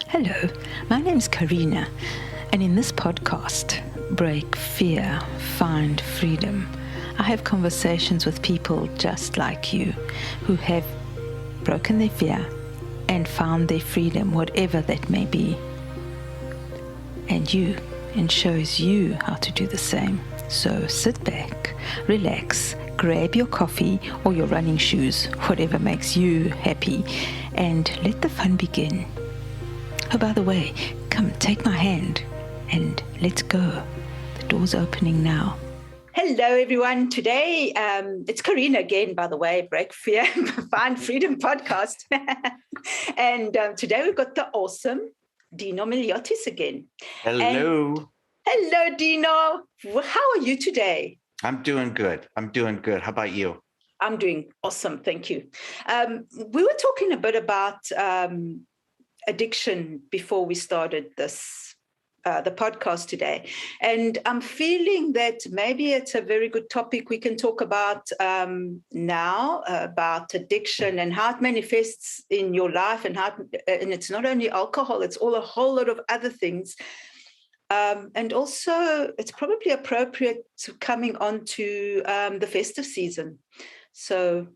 Hello, my name is Carina, and in this podcast, Break Fear, Find Freedom, I have conversations with people just like you who have broken their fear and found their freedom, whatever that may be. And shows you how to do the same. So sit back, relax, grab your coffee or your running shoes, whatever makes you happy, and let the fun begin. Oh, by the way, come take my hand and let's go. The door's opening now. Hello, everyone. Today, it's Carina again, by the way, Break Fear, Find Freedom podcast. And today we've got the awesome Dino Miliotis again. Hello. Hello, Dino. How are you today? I'm doing good. How about you? I'm doing awesome. Thank you. We were talking a bit about addiction before we started the podcast today. And I'm feeling that maybe it's a very good topic we can talk about now, about addiction and how it manifests in your life, and it's not only alcohol, it's a whole lot of other things. And also, it's probably appropriate to coming on to the festive season. So,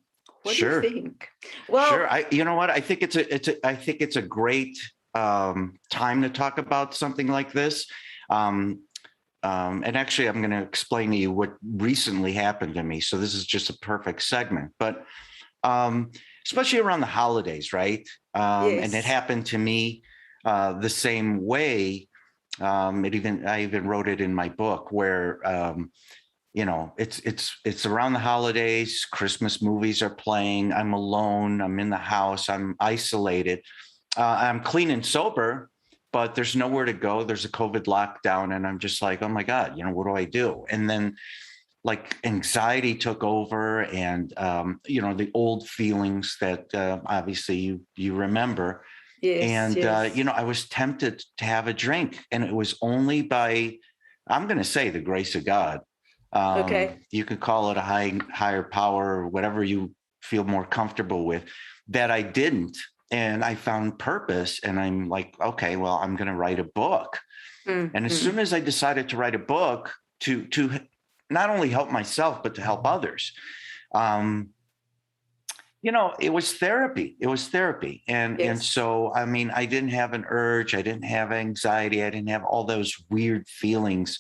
what do you think? Well, sure. You know what? I think it's a great time to talk about something like this. And actually, I'm going to explain to you what recently happened to me. So this is just a perfect segment. But especially around the holidays, right? Yes. And it happened to me the same way. I even wrote it in my book where, it's around the holidays, Christmas movies are playing. I'm alone. I'm in the house. I'm isolated. I'm clean and sober, but there's nowhere to go. There's a COVID lockdown. And I'm just like, oh my God, what do I do? And then like anxiety took over and, the old feelings that obviously you remember. Yes, and, yes. I was tempted to have a drink, and it was only by, I'm going to say, the grace of God. Okay. You could call it a higher power or whatever you feel more comfortable with, that I didn't. And I found purpose, and I'm like, okay, well, I'm going to write a book. Mm-hmm. And as soon as I decided to write a book to not only help myself, but to help others, it was therapy. And, yes. And so, I mean, I didn't have an urge. I didn't have anxiety. I didn't have all those weird feelings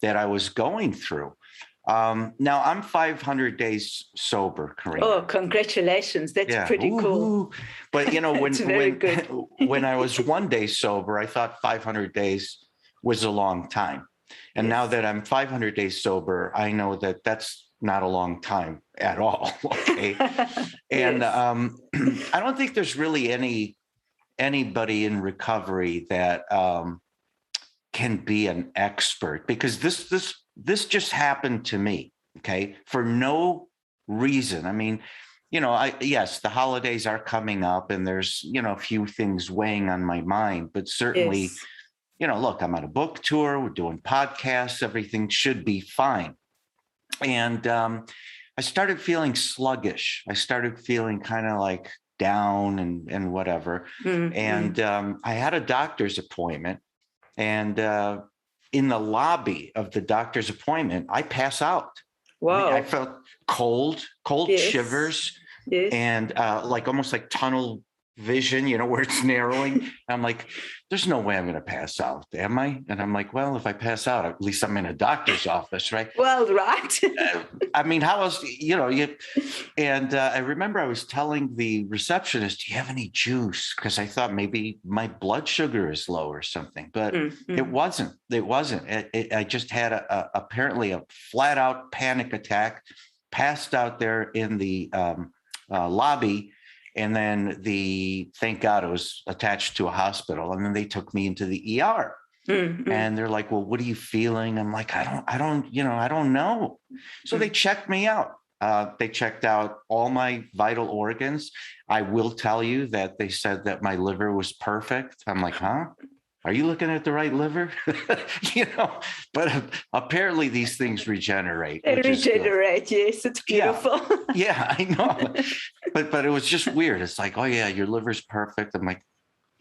that I was going through. Now I'm 500 days sober, Carina. Oh, congratulations. That's pretty cool. But, when when I was 1 day sober, I thought 500 days was a long time. And now that I'm 500 days sober, I know that that's not a long time at all. Okay. And I don't think there's really anybody in recovery that can be an expert, because this just happened to me. Okay. For no reason. I mean, yes, the holidays are coming up and there's, a few things weighing on my mind, but certainly, look, I'm on a book tour, we're doing podcasts, everything should be fine. And I started feeling sluggish. I started feeling kind of like down and whatever. Mm-hmm. And I had a doctor's appointment, and in the lobby of the doctor's appointment, I pass out. Wow. I felt cold yes. shivers, yes. and almost like tunnel vision, where it's narrowing. I'm like, there's no way I'm going to pass out, am I? And I'm like, well, if I pass out, at least I'm in a doctor's office, right? Well, right. I mean, how else, and I remember I was telling the receptionist, do you have any juice? Because I thought maybe my blood sugar is low or something, but it wasn't. I just had apparently a flat out panic attack, passed out there in the lobby. And then thank God it was attached to a hospital. And then they took me into the ER. Mm-hmm. And they're like, well, what are you feeling? I'm like, I don't know. So they checked me out. They checked out all my vital organs. I will tell you that they said that my liver was perfect. I'm like, huh? Are you looking at the right liver? But apparently these things regenerate. They regenerate, yes. It's beautiful. Yeah, I know. But it was just weird. It's like, oh yeah, your liver's perfect. I'm like,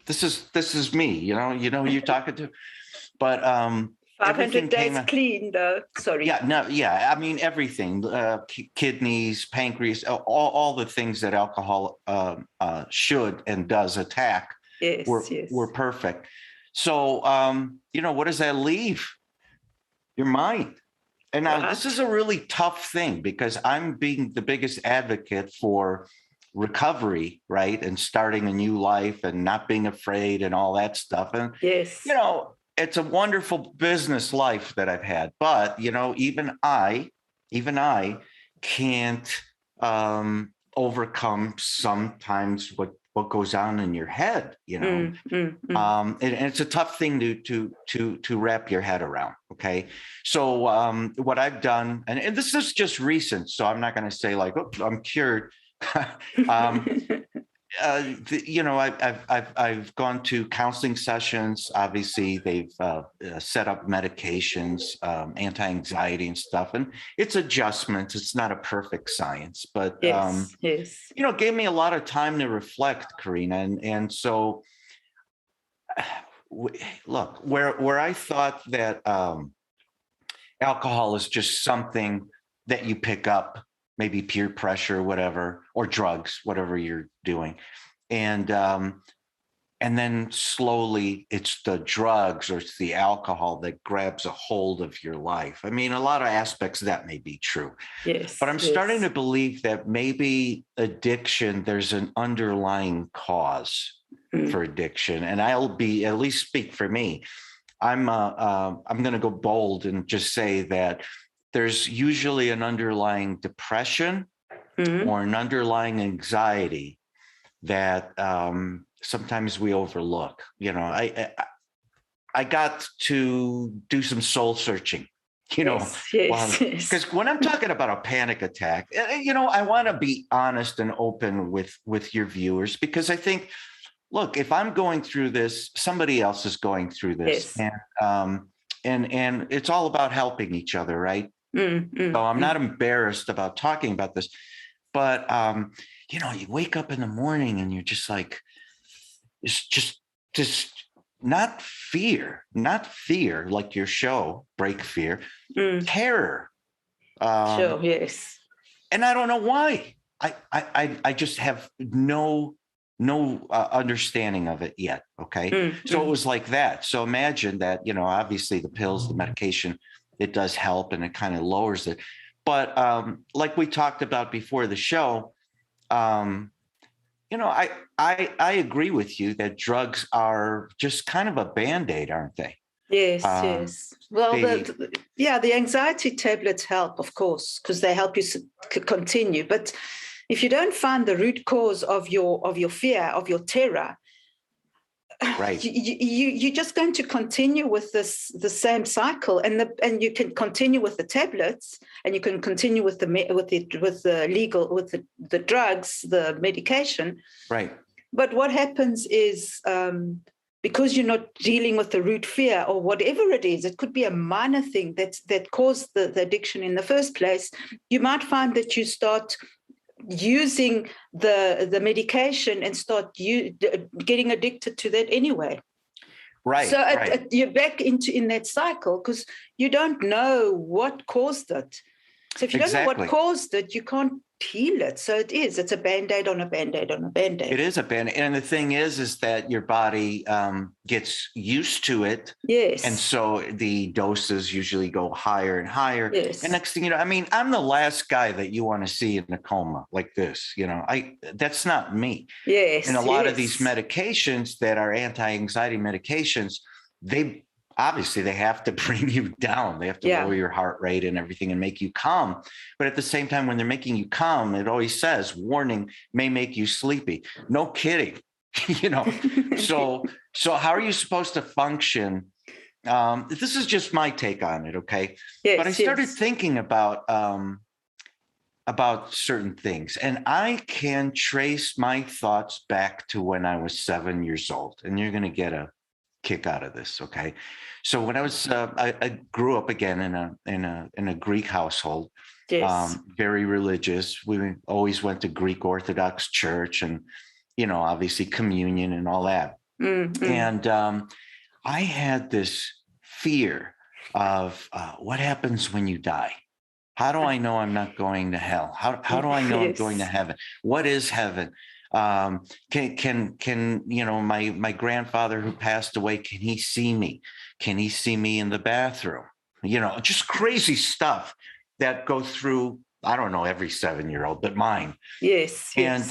this is me, who you're talking to, but 500 days clean, though. Sorry. Yeah, no, yeah. I mean, everything, kidneys, pancreas, all the things that alcohol should and does attack were perfect. So, what does that leave? Your mind. And now this is a really tough thing, because I'm being the biggest advocate for recovery, right? And starting a new life and not being afraid and all that stuff. And, it's a wonderful business life that I've had, but even I can't overcome sometimes what goes on in your head, and it's a tough thing to wrap your head around. Okay, so what I've done, and this is just recent, so I'm not going to say like, oh, I'm cured. I've gone to counseling sessions. Obviously, they've set up medications, anti-anxiety and stuff, and it's adjustments. It's not a perfect science, but it gave me a lot of time to reflect, Carina, and so look, where I thought that alcohol is just something that you pick up, maybe peer pressure, whatever, or drugs, whatever you're doing. And then slowly it's the drugs or it's the alcohol that grabs a hold of your life. I mean, a lot of aspects of that may be true. Yes. But I'm starting to believe that maybe addiction, there's an underlying cause for addiction. And I'll be, at least speak for me. I'm going to go bold and just say that there's usually an underlying depression or an underlying anxiety that sometimes we overlook. I got to do some soul searching, because when I'm talking about a panic attack, I want to be honest and open with your viewers, because I think, look, if I'm going through this, somebody else is going through this, and it's all about helping each other, right? So I'm not embarrassed about talking about this, but you wake up in the morning and you're just like, it's just not fear like your show, BreakFear, terror. Yes. And I don't know why. I just have no understanding of it yet. Okay. So it was like that. So imagine that, obviously the pills, the medication, it does help and it kind of lowers it. But like we talked about before the show, I agree with you that drugs are just kind of a Band-Aid, aren't they? Yes. Well, the anxiety tablets help, of course, because they help you continue. But if you don't find the root cause of your fear, of your terror, right, you're just going to continue with the same cycle, and you can continue with the tablets, and you can continue with the drugs, the medication. Right. But what happens is, because you're not dealing with the root fear or whatever it is, it could be a minor thing that caused the addiction in the first place. You might find that you start using the medication and start getting addicted to that anyway. Right. So you're back in that cycle because you don't know what caused it. So if you don't know what caused it, you can't heal it. So it's a Band-Aid on a Band-Aid on a Band-Aid. It is a Band-Aid. And the thing is that your body gets used to it. Yes. And so the doses usually go higher and higher. Yes. And next thing you know, I mean, I'm the last guy that you want to see in a coma like this. That's not me. Yes. And a lot of these medications that are anti-anxiety medications, they have to bring you down. They have to lower your heart rate and everything and make you calm. But at the same time, when they're making you calm, it always says, warning, may make you sleepy. No kidding. So how are you supposed to function? This is just my take on it. Okay. Yes, but I started thinking about certain things, and I can trace my thoughts back to when I was 7 years old, and you're going to get a kick out of this. Okay. So when I was, I grew up again in a Greek household, very religious. We always went to Greek Orthodox church and, obviously communion and all that. And I had this fear of what happens when you die? How do I know I'm not going to hell? How do I know I'm going to heaven? What is heaven? Can my grandfather who passed away, can he see me? Can he see me in the bathroom? Just crazy stuff that go through, I don't know, every 7-year-old, but mine. Yes. And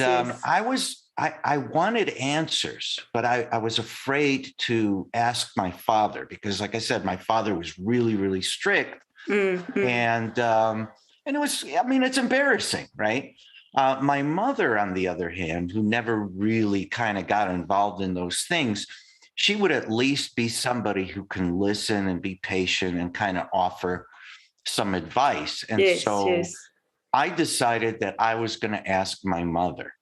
I wanted answers, but I was afraid to ask my father because, like I said, my father was really, really strict. And it was, it's embarrassing, right? My mother, on the other hand, who never really kind of got involved in those things, she would at least be somebody who can listen and be patient and kind of offer some advice. And I decided that I was going to ask my mother,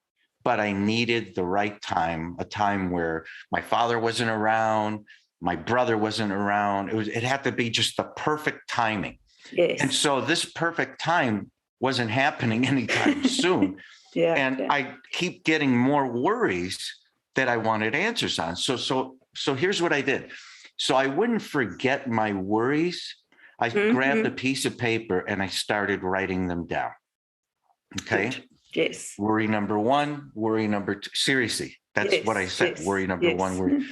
but I needed the right time, a time where my father wasn't around, my brother wasn't around. It had to be just the perfect timing. Yes. And so this perfect time wasn't happening anytime soon. I keep getting more worries that I wanted answers on. So here's what I did. So I wouldn't forget my worries. I grabbed a piece of paper and I started writing them down. Okay. Good. Yes. Worry number one, worry number two. Seriously, that's what I said. Worry number one, worry.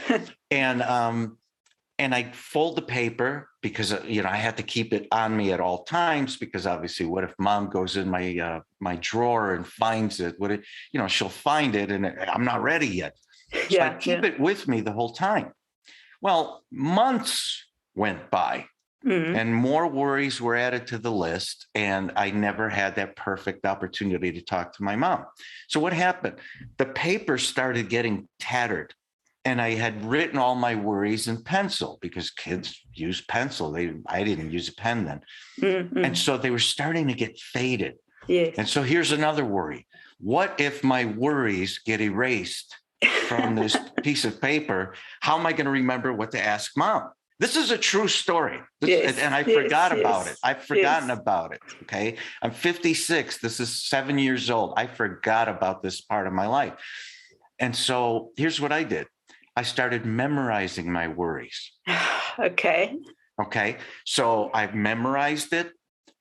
And I fold the paper because, I had to keep it on me at all times because obviously what if mom goes in my drawer and finds it? She'll find it and I'm not ready yet. So I keep it with me the whole time. Well, months went by and more worries were added to the list. And I never had that perfect opportunity to talk to my mom. So what happened? The paper started getting tattered. And I had written all my worries in pencil because kids use pencil. I didn't use a pen then. And so they were starting to get faded. Yes. And so here's another worry. What if my worries get erased from this piece of paper? How am I going to remember what to ask mom? This is a true story. And I forgot about it. I've forgotten about it. Okay. I'm 56. This is 7 years old. I forgot about this part of my life. And so here's what I did. I started memorizing my worries. Okay. So I memorized it.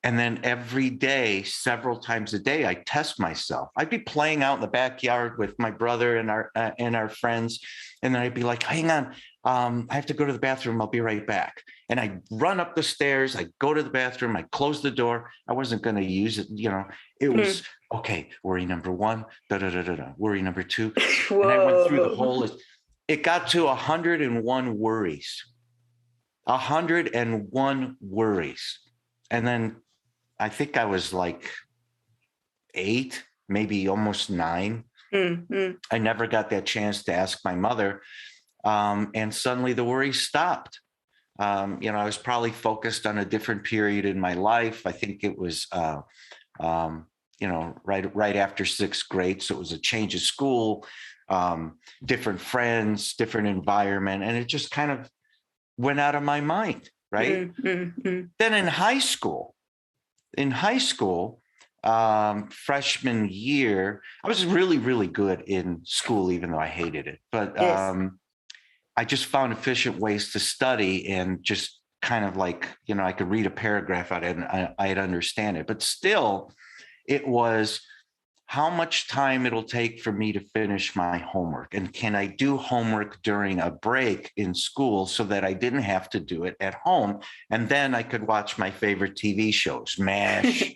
And then every day, several times a day, I test myself. I'd be playing out in the backyard with my brother and our friends. And then I'd be like, hang on, I have to go to the bathroom. I'll be right back. And I'd run up the stairs. I'd go to the bathroom. I'd close the door. I wasn't going to use it. It was, okay, worry number one, worry number two. Whoa. And I went through the whole list. It got to 101 worries. 101 worries. And then I think I was like 8, maybe almost 9. I never got that chance to ask my mother. And suddenly the worries stopped. I was probably focused on a different period in my life. I think it was, right after 6th grade. So it was a change of school. Different friends, different environment, and it just kind of went out of my mind, right? Then in high school, freshman year, I was really, really good in school, even though I hated it. But I just found efficient ways to study and just kind of like, I could read a paragraph out and I'd understand it. But still, it was how much time it'll take for me to finish my homework. And can I do homework during a break in school so that I didn't have to do it at home? And then I could watch my favorite TV shows, MASH,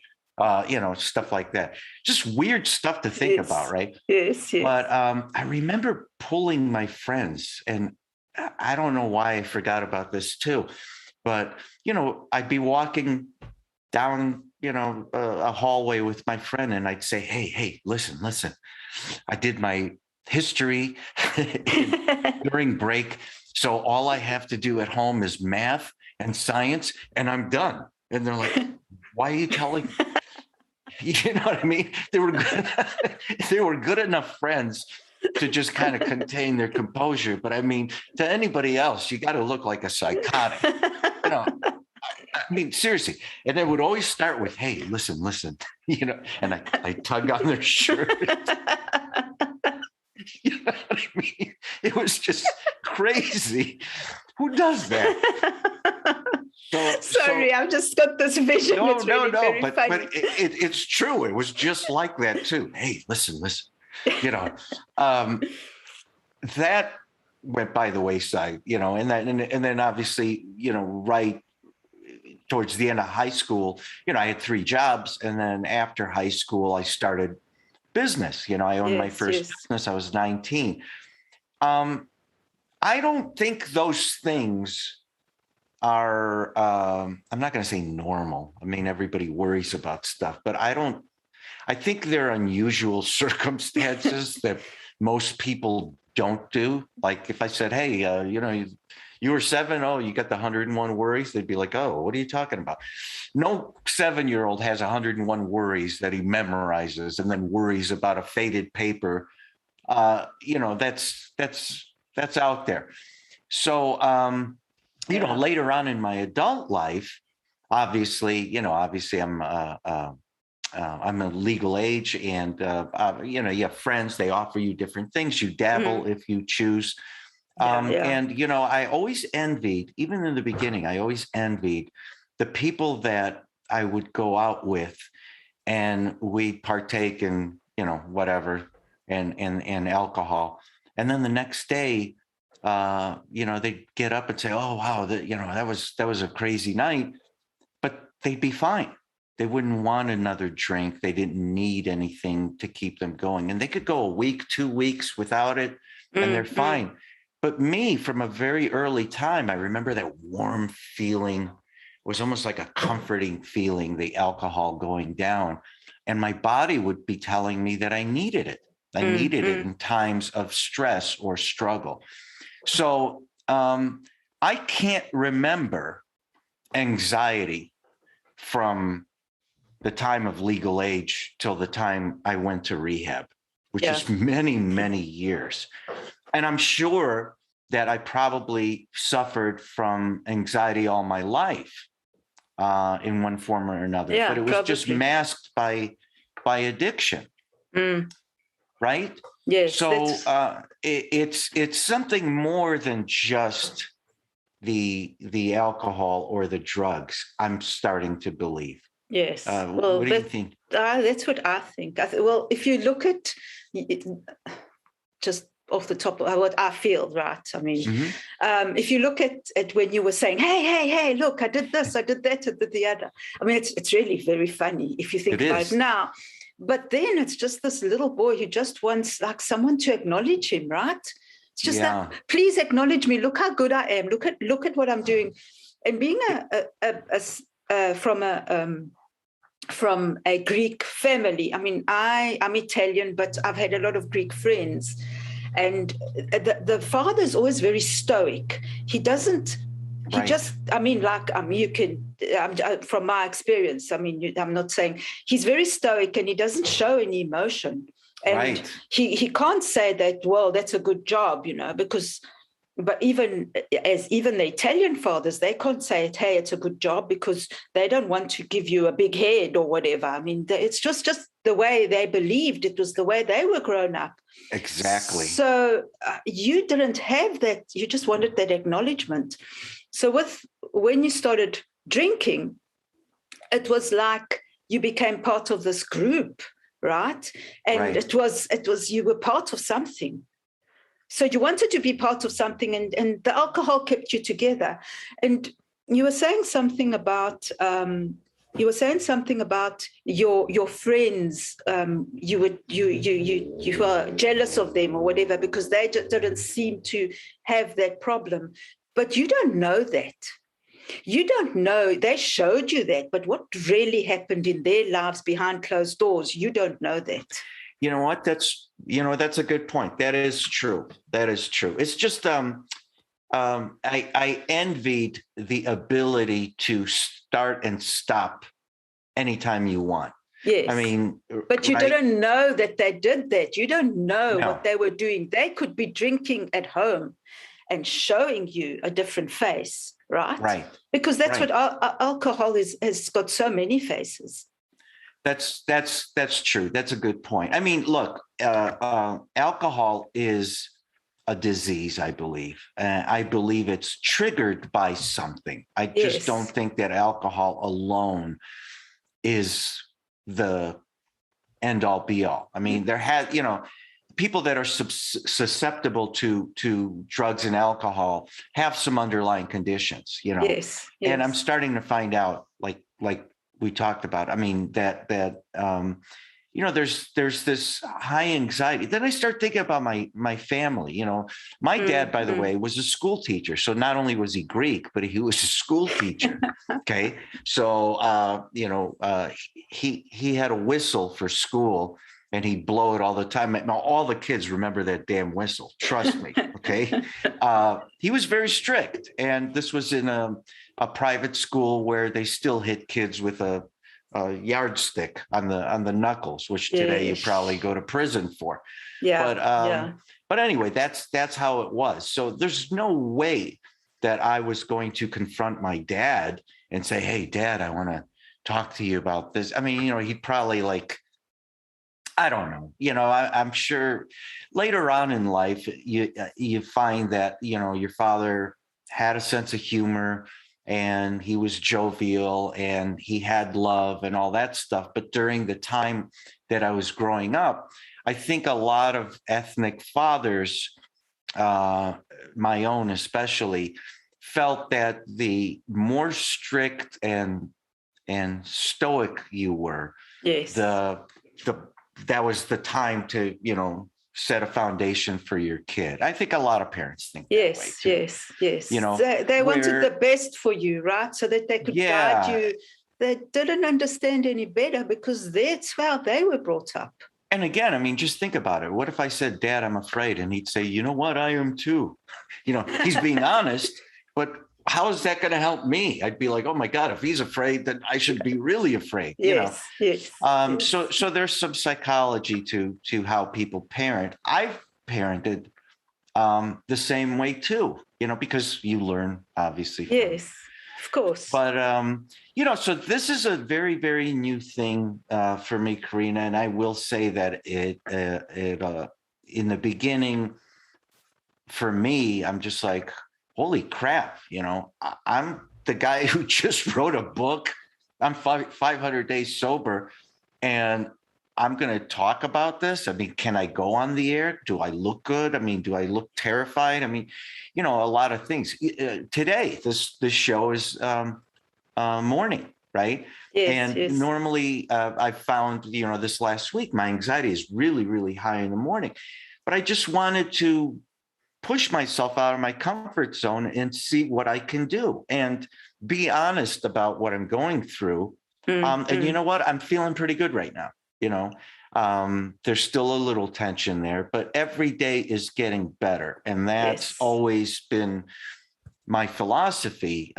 stuff like that. Just weird stuff to think about, right? Yes. But I remember pulling my friends, and I don't know why I forgot about this too, but, I'd be walking down a hallway with my friend, and I'd say, hey, listen, I did my history during break. So all I have to do at home is math and science, and I'm done. And they're like, why are you telling? You know what I mean? They were good enough friends to just kind of contain their composure. But I mean, to anybody else, you got to look like a psychotic, I mean, seriously. And it would always start with, hey, listen, and I tug on their shirt. You know what I mean? It was just crazy. Who does that? Sorry, I've just got this vision. It's really very but funny. It's true. It was just like that too. Hey, listen. That went by the wayside, and then obviously, right towards the end of high school, I had 3 jobs, and then after high school, I started business. I owned my first business. I was 19. I don't think those things are, I'm not going to say normal. I mean, everybody worries about stuff, but I think they're unusual circumstances that most people don't do. Like if I said, hey, you were 7, oh, you got the 101 worries. They'd be like, oh, what are you talking about? No 7-year-old has 101 worries that he memorizes and then worries about a faded paper. That's out there. So, later on in my adult life, obviously, I'm a legal age, and you have friends. They offer you different things. You dabble if you choose. And I always envied, even in the beginning, I always envied the people that I would go out with, and we'd partake in whatever and alcohol, and then the next day, they'd get up and say, oh wow, that was a crazy night, but they'd be fine. They wouldn't want another drink. They didn't need anything to keep them going. And they could go a week, 2 weeks without it, and they're fine. But me, from a very early time, I remember that warm feeling. It was almost like a comforting feeling, the alcohol going down. And my body would be telling me that I needed it. I needed it in times of stress or struggle. So I can't remember anxiety from the time of legal age till the time I went to rehab, which is many, many years. And I'm sure that I probably suffered from anxiety all my life in one form or another, but it was just masked by addiction. Right? Yes. So it's something more than just the alcohol or the drugs, I'm starting to believe. Yes. What do you think? That's what I think. Well, if you look at it, just off the top of what I feel, right? I mean, if you look at when you were saying, hey, look, I did this, I did that, I did the other. I mean, it's really very funny if you think about it now. But then it's just this little boy who just wants like someone to acknowledge him, right? It's just that, please acknowledge me. Look how good I am. Look at what I'm doing. And being from a Greek family, I mean, I'm Italian, but I've had a lot of Greek friends. And the father's always very stoic. He doesn't, he just, I mean, you can, from my experience, I mean, I'm not saying, he's very stoic and he doesn't show any emotion. And he can't say that, well, that's a good job, but even the Italian fathers, they can't say it, hey, it's a good job, because they don't want to give you a big head or whatever. I mean, it's just the way they believed. It was the way they were grown up. Exactly. So you didn't have that. You just wanted that acknowledgement. So when you started drinking, it was like you became part of this group, right? And it was you were part of something. So you wanted to be part of something, and the alcohol kept you together. And you were saying something about your friends. You were jealous of them or whatever because they just didn't seem to have that problem. But you don't know that. You don't know. They showed you that, but what really happened in their lives behind closed doors, you don't know that. You know what? That's a good point. That is true. It's just I envied the ability to start and stop anytime you want. Yes. I mean, but you didn't know that they did that. You don't know what they were doing. They could be drinking at home and showing you a different face, right? Right. Because that's what alcohol has got so many faces. That's true. That's a good point. I mean, look, alcohol is a disease, I believe. I believe it's triggered by something. I just don't think that alcohol alone is the end all be all. I mean, there has, people that are susceptible to drugs and alcohol have some underlying conditions, and I'm starting to find out, like we talked about, I mean, that there's this high anxiety. Then I start thinking about my family. My dad, by the way, was a school teacher. So not only was he Greek, but he was a school teacher. Okay. So, he had a whistle for school, and he'd blow it all the time. Now, all the kids remember that damn whistle. Trust me. Okay. He was very strict. And this was in a private school where they still hit kids with a yardstick on the knuckles, which today you probably go to prison for. But anyway, that's how it was. So there's no way that I was going to confront my dad and say, "Hey, Dad, I want to talk to you about this." I mean, he'd probably I don't know. I'm sure later on in life, you find that, your father had a sense of humor, and he was jovial, and he had love and all that stuff. But during the time that I was growing up, I think a lot of ethnic fathers, my own especially, felt that the more strict and stoic you were, that was the time to, set a foundation for your kid. I think a lot of parents think that way too. Yes. They wanted the best for you, right? So that they could guide you. They didn't understand any better because that's how they were brought up. And again, I mean, just think about it. What if I said, "Dad, I'm afraid," and he'd say, "You know what? I am too." He's being honest, but how is that going to help me? I'd be like, "Oh my God, if he's afraid, then I should be really afraid." Yes. So there's some psychology to how people parent. I've parented the same way too, because you learn, obviously. Yes, of course. But so this is a very, very new thing for me, Carina, and I will say that it in the beginning, for me, I'm just like, holy crap, I'm the guy who just wrote a book. I'm 500 days sober, and I'm going to talk about this. I mean, can I go on the air? Do I look good? I mean, do I look terrified? I mean, a lot of things. Today, this show is morning, right? Yes. Normally I found, this last week, my anxiety is really, really high in the morning, but I just wanted to push myself out of my comfort zone and see what I can do and be honest about what I'm going through. And you know what? I'm feeling pretty good right now. There's still a little tension there, but every day is getting better. And that's always been my philosophy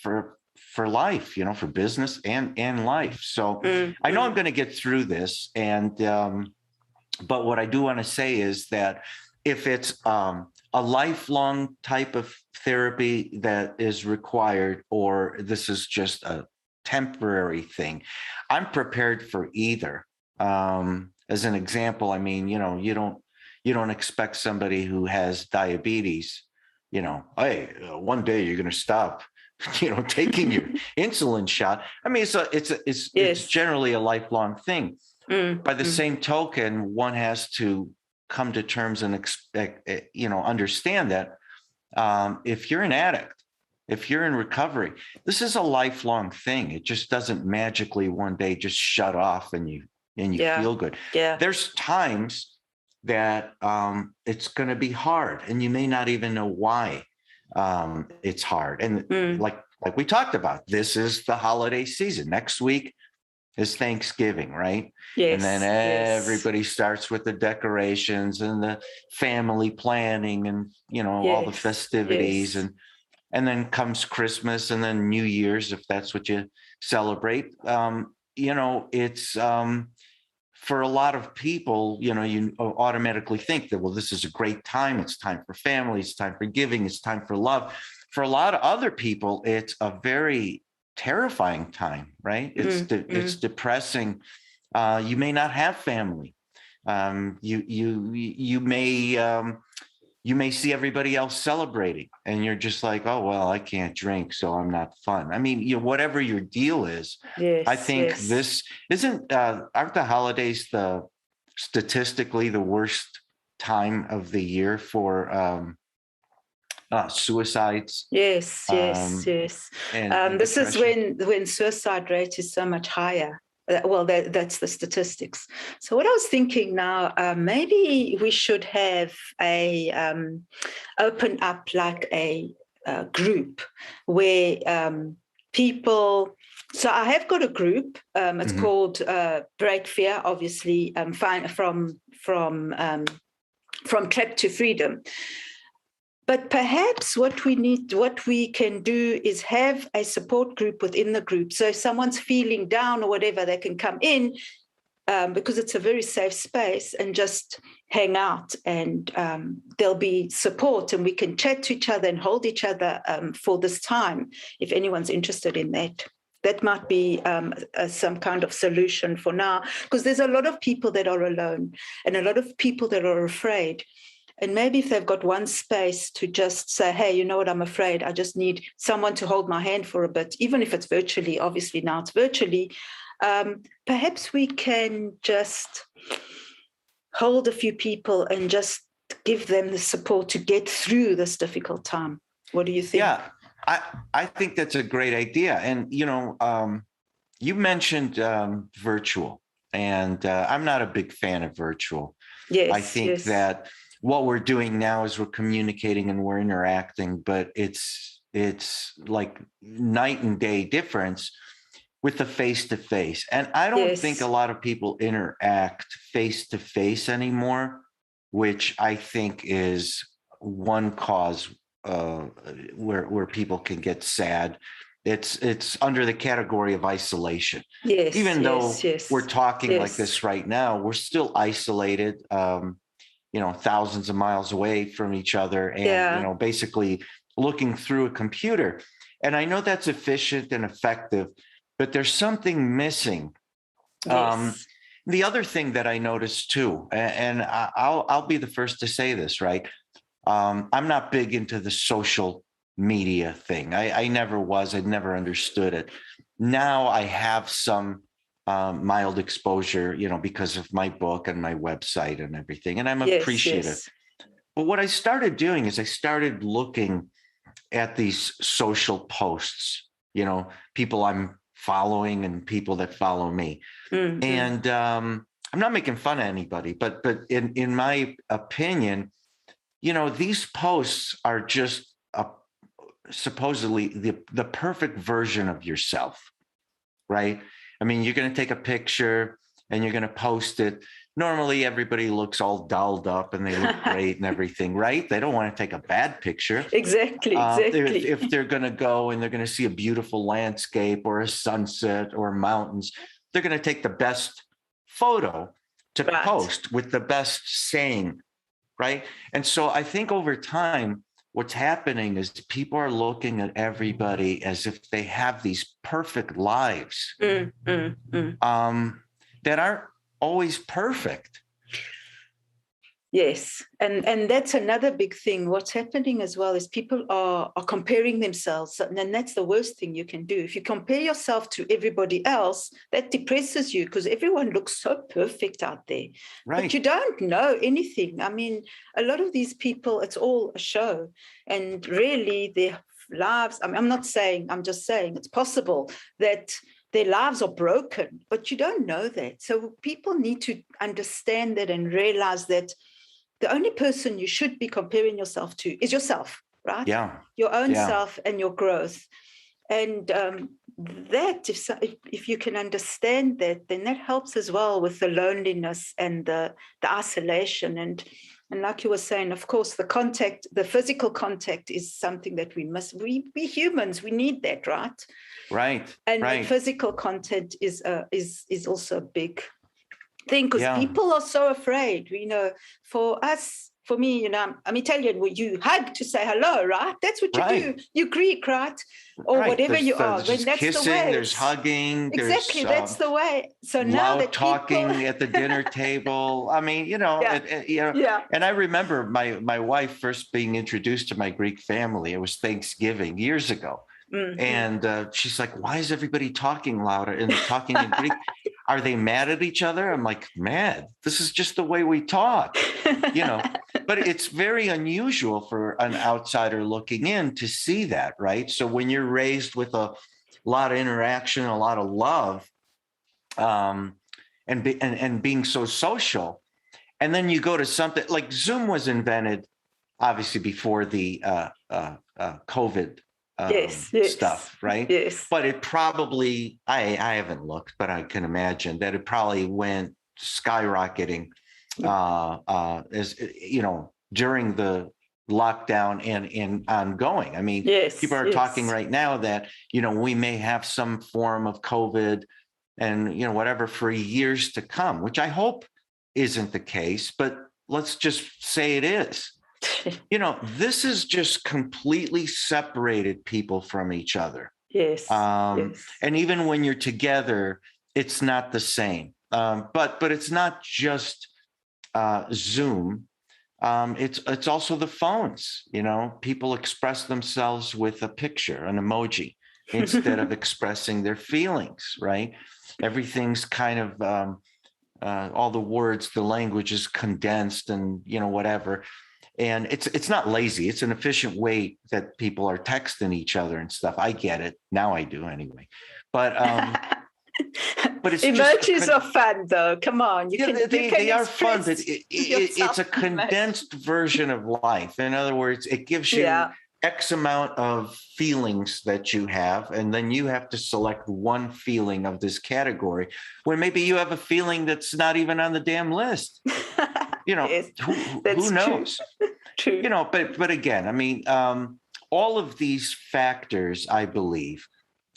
for life, for business and life. So I know I'm going to get through this. And but what I do want to say is that if it's a lifelong type of therapy that is required, or this is just a temporary thing, I'm prepared for either. As an example, I mean, you don't expect somebody who has diabetes, hey, one day you're going to stop, taking your insulin shot. I mean, it's generally a lifelong thing. By the same token, one has to come to terms and understand that if you're an addict, if you're in recovery, this is a lifelong thing. It just doesn't magically one day just shut off and you feel good. There's times that it's going to be hard, and you may not even know why it's hard. And like we talked about, this is the holiday season. Next week is Thanksgiving, right? And then everybody starts with the decorations and the family planning and, all the festivities. And then comes Christmas, and then New Year's, if that's what you celebrate. It's for a lot of people, you automatically think that, well, this is a great time. It's time for family. It's time for giving. It's time for love. For a lot of other people, it's a very terrifying time, right? It's depressing. You may not have family. You may you may see everybody else celebrating and you're just like, oh, well, I can't drink, so I'm not fun. I mean, whatever your deal is, Yes, I think yes. this aren't the holidays statistically the worst time of the year for suicides? Yes, yes. And This is depression. when suicide rate is so much higher. Well, that's the statistics. So what I was thinking now, maybe we should have a open up like a group where people. So I have got a group. It's called BreakFear, obviously, from Trap to Freedom. But perhaps what we can do is have a support group within the group. So if someone's feeling down or whatever, they can come in because it's a very safe space and just hang out, and there'll be support, and we can chat to each other and hold each other for this time, if anyone's interested in that. That might be some kind of solution for now, because there's a lot of people that are alone and a lot of people that are afraid. And maybe if they've got one space to just say, hey, you know what, I'm afraid, I just need someone to hold my hand for a bit, even if it's virtually, obviously now it's virtually, perhaps we can just hold a few people and just give them the support to get through this difficult time. What do you think? Yeah, I think that's a great idea. And, you mentioned virtual, and I'm not a big fan of virtual. Yes, I think that what we're doing now is we're communicating and we're interacting, but it's like night and day difference with the face-to-face. And I don't think a lot of people interact face-to-face anymore, which I think is one cause where people can get sad. It's under the category of isolation. Yes, even though we're talking like this right now, we're still isolated. Thousands of miles away from each other, and basically looking through a computer. And I know that's efficient and effective, but there's something missing. Yes. The other thing that I noticed too, and I'll be the first to say this, right? I'm not big into the social media thing. I never was. I never understood it. Now I have some mild exposure, because of my book and my website and everything, and I'm appreciative. But what I started doing is I started looking at these social posts, people I'm following and people that follow me. And I'm not making fun of anybody, but in my opinion, these posts are just supposedly the perfect version of yourself, right? I mean, you're going to take a picture and you're going to post it. Normally, everybody looks all dolled up and they look great and everything, right? They don't want to take a bad picture. Exactly. If they're going to go and they're going to see a beautiful landscape or a sunset or mountains, they're going to take the best photo to post with the best saying, right? And so I think over time, what's happening is people are looking at everybody as if they have these perfect lives that aren't always perfect. Yes. And that's another big thing. What's happening as well is people are comparing themselves. And that's the worst thing you can do. If you compare yourself to everybody else, that depresses you because everyone looks so perfect out there. Right. But you don't know anything. I mean, a lot of these people, it's all a show. And really their lives, I'm just saying it's possible that their lives are broken, but you don't know that. So people need to understand that and realize that the only person you should be comparing yourself to is yourself, right? Yeah. Your own self and your growth. And that, if you can understand that, then that helps as well with the loneliness and the isolation. And like you were saying, of course, the physical contact is something that we humans, we need that, right? Right. And the physical content is also a big thing because people are so afraid. For us for me, I'm Italian, where you hug to say hello, right? That's what you do. You Greek, right? Or whatever you are. There's that's kissing, the way. there's hugging, exactly, that's the way. So loud now that talking at the dinner table. I mean, and I remember my wife first being introduced to my Greek family. It was Thanksgiving years ago. Mm-hmm. And she's like, why is everybody talking louder and talking in Greek? Are they mad at each other? I'm like, mad. This is just the way we talk, but it's very unusual for an outsider looking in to see that, right? So when you're raised with a lot of interaction, a lot of love, and being so social, and then you go to something like Zoom was invented, obviously before the COVID stuff, right? Yes. But it probably, I haven't looked, but I can imagine that it probably went skyrocketing as during the lockdown and ongoing. I mean, people are talking right now that, we may have some form of COVID and, whatever for years to come, which I hope isn't the case, but let's just say it is. This is just completely separated people from each other. Yes. And even when you're together, it's not the same. But it's not just Zoom. It's also the phones. People express themselves with a picture, an emoji, instead of expressing their feelings. Right? Everything's kind of all the words, the language is condensed, and whatever. And it's not lazy. It's an efficient way that people are texting each other and stuff. I get it. Now I do anyway. But it's emojis are fun, though. Come on. They are fun, but it's a condensed version of life. In other words, it gives you X amount of feelings that you have, and then you have to select one feeling of this category, when maybe you have a feeling that's not even on the damn list. Who knows? True. But again, I mean, all of these factors, I believe,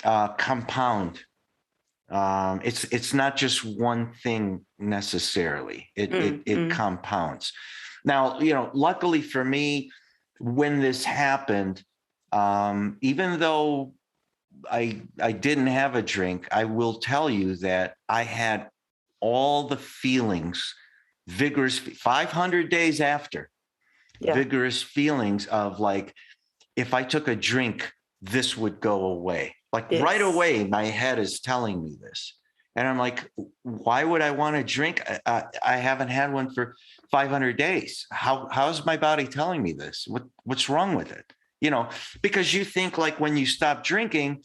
compound. It's not just one thing necessarily. It compounds. Now, luckily for me, when this happened, even though I didn't have a drink, I will tell you that I had all the feelings, vigorous 500 days after, vigorous feelings of like, if I took a drink, this would go away. Like right away, my head is telling me this. And I'm like, why would I want to drink? I haven't had one for 500 days. How's my body telling me this? What's wrong with it? Because you think like when you stop drinking,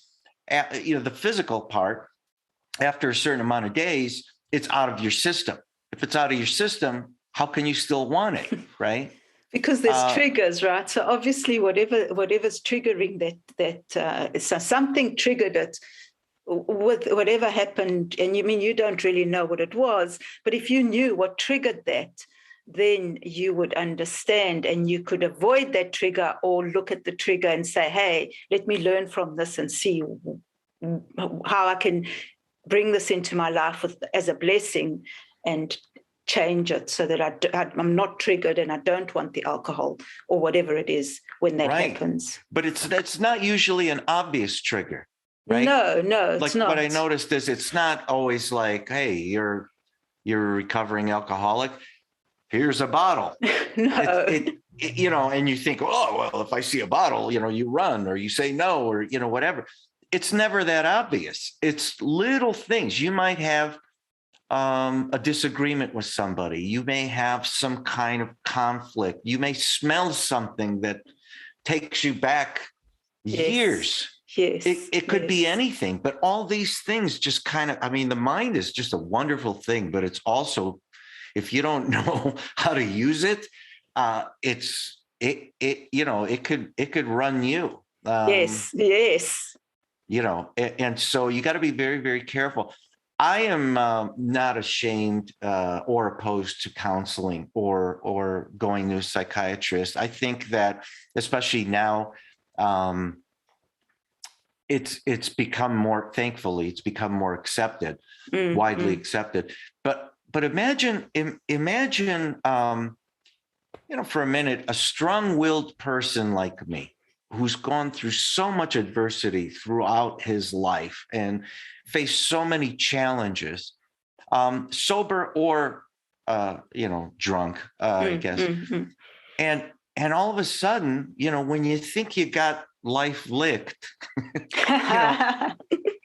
the physical part, after a certain amount of days, it's out of your system. If it's out of your system, how can you still want it, right? Because there's triggers, right? So obviously, whatever's triggering that so something triggered it with whatever happened, and you don't really know what it was, but if you knew what triggered that, then you would understand and you could avoid that trigger or look at the trigger and say, hey, let me learn from this and see how I can bring this into my life as a blessing and change it so that I'm not triggered and I don't want the alcohol or whatever it is when that happens. But it's not usually an obvious trigger, right? No, it's not. What I noticed is it's not always like, hey, you're a recovering alcoholic. Here's a bottle. No. And you think, oh, well, if I see a bottle, you run or you say no or, whatever. It's never that obvious. It's little things. You might have a disagreement with somebody. You may have some kind of conflict. You may smell something that takes you back years. Yes. It could be anything, but all these things just kind of, the mind is just a wonderful thing, but it's also, if you don't know how to use it, it could run you. Yes. And so you got to be very, very careful. I am not ashamed or opposed to counseling or going to a psychiatrist. I think that, especially now, it's become more, thankfully, it's become more accepted, widely accepted. But imagine for a minute, a strong-willed person like me, who's gone through so much adversity throughout his life and faced so many challenges, sober or, drunk, I guess. Mm-hmm. And all of a sudden, when you think you got life licked,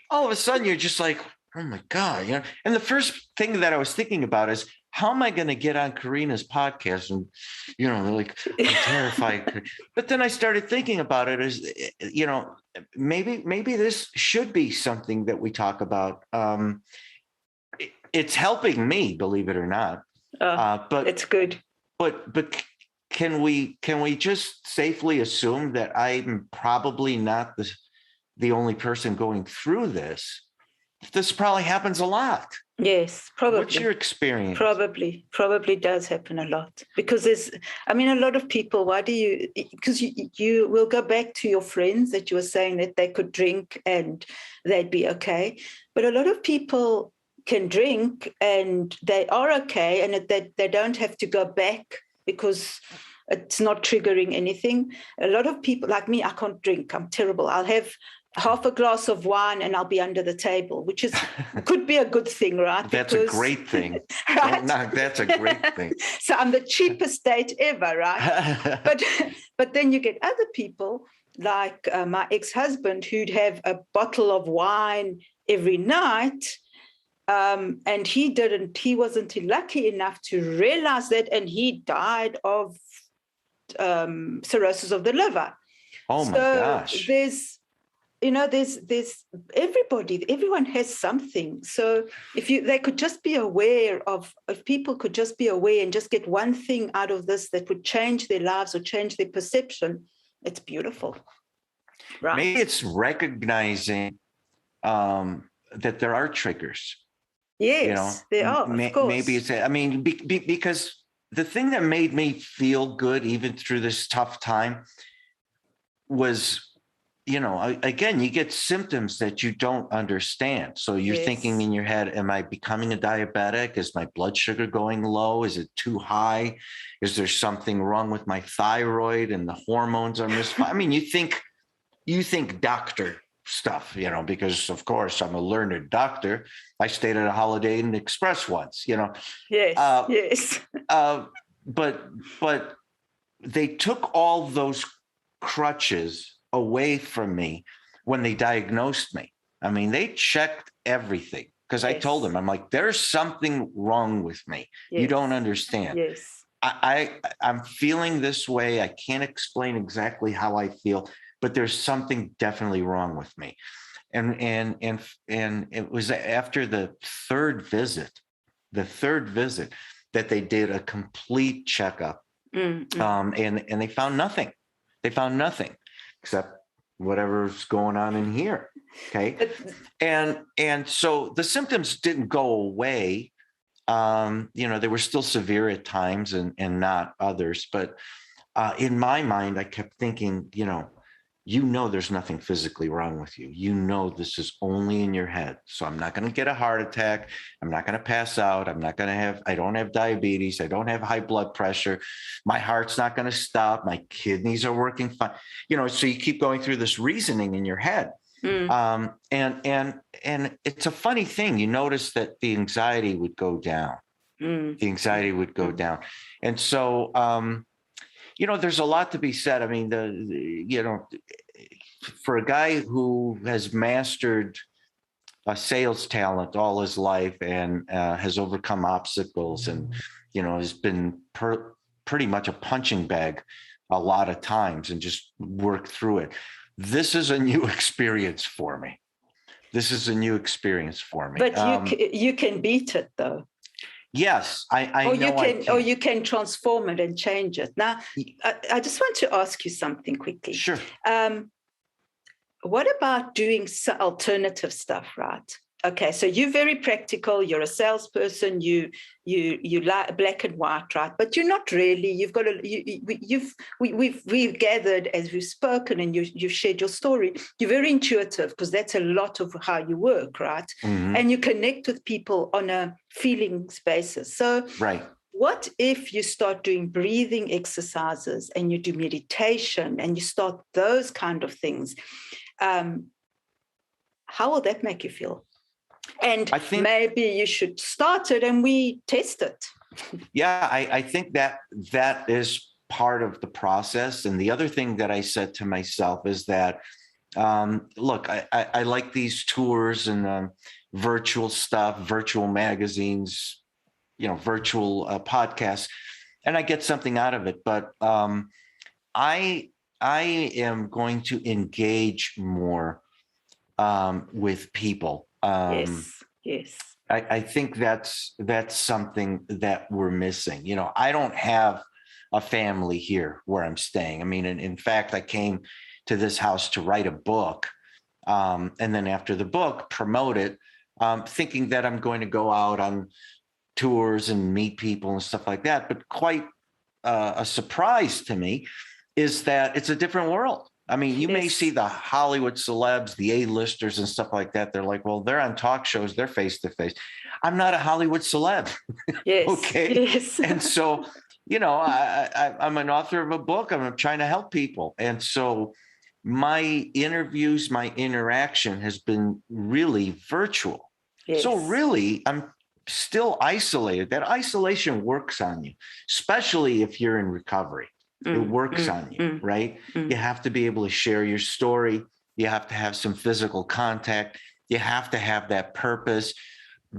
all of a sudden you're just like, oh my God, And the first thing that I was thinking about is, how am I going to get on Carina's podcast? And, I'm terrified. But then I started thinking about it as, maybe this should be something that we talk about. It's helping me, believe it or not. But it's good. But can we just safely assume that I'm probably not the only person going through this? This probably happens a lot. Yes, probably. What's your experience? Probably does happen a lot, because a lot of people, because you will go back to your friends that you were saying that they could drink and they'd be okay. But a lot of people can drink and they are okay, and that they don't have to go back because it's not triggering anything. A lot of people like me, I can't drink. I'm terrible. I'll have half a glass of wine and I'll be under the table, which could be a good thing, right? That's a great thing. Right? That's a great thing. So I'm the cheapest date ever, right? But then you get other people like my ex-husband who'd have a bottle of wine every night. And he wasn't lucky enough to realize that, and he died of cirrhosis of the liver. Oh my gosh. There's everyone has something. So if people could just be aware and just get one thing out of this that would change their lives or change their perception, it's beautiful. Right. Maybe it's recognizing that there are triggers. Yes, they are, of course. Maybe it's, because the thing that made me feel good even through this tough time was, again, you get symptoms that you don't understand. So you're thinking in your head, am I becoming a diabetic? Is my blood sugar going low? Is it too high? Is there something wrong with my thyroid and the hormones are misfiring? You think doctor stuff, because of course I'm a learned doctor. I stayed at a Holiday Inn Express once, Yes, yes. But they took all those crutches away from me when they diagnosed me. They checked everything, because I told them, I'm like, there's something wrong with me. Yes. You don't understand. Yes. I'm feeling this way. I can't explain exactly how I feel, but there's something definitely wrong with me. And it was after the third visit that they did a complete checkup. Mm-hmm. And they found nothing. They found nothing except whatever's going on in here. Okay. And so the symptoms didn't go away. They were still severe at times and not others. But in my mind, I kept thinking, there's nothing physically wrong with you. This is only in your head. So I'm not going to get a heart attack. I'm not going to pass out. I don't have diabetes. I don't have high blood pressure. My heart's not going to stop. My kidneys are working fine. So you keep going through this reasoning in your head. Mm. And it's a funny thing. You notice that the anxiety would go down. Mm. The anxiety would go down. And so, there's a lot to be said. For a guy who has mastered a sales talent all his life and has overcome obstacles and, has been pretty much a punching bag a lot of times and just worked through it. This is a new experience for me. But you can beat it, though. Yes, I know. Or you can transform it and change it. Now, I just want to ask you something quickly. Sure. What about doing alternative stuff, right? Okay, so you're very practical. You're a salesperson. You like black and white, right? But you're not really. You've got we've gathered as we've spoken, and you've shared your story. You're very intuitive, because that's a lot of how you work, right? Mm-hmm. And you connect with people on a feelings basis. So, right. what if you start doing breathing exercises and you do meditation and you start those kind of things? How will that make you feel? And I think maybe you should start it and we test it. Yeah, I think that is part of the process. And the other thing that I said to myself is that, look, I like these tours and virtual stuff, virtual magazines, virtual podcasts, and I get something out of it. But I am going to engage more with people. Yes. I think that's something that we're missing. I don't have a family here where I'm staying. I mean, in fact, I came to this house to write a book, and then after the book, promote it, thinking that I'm going to go out on tours and meet people and stuff like that. But quite a surprise to me is that it's a different world. I mean, you may see the Hollywood celebs, the A-listers and stuff like that. They're like, well, they're on talk shows, they're face to face. I'm not a Hollywood celeb. Yes. Okay. Yes. And so, I'm an author of a book. I'm trying to help people. And so my interviews, my interaction has been really virtual. Yes. So really, I'm still isolated. That isolation works on you, especially if you're in recovery. It works on you, right? You have to be able to share your story. You have to have some physical contact. You have to have that purpose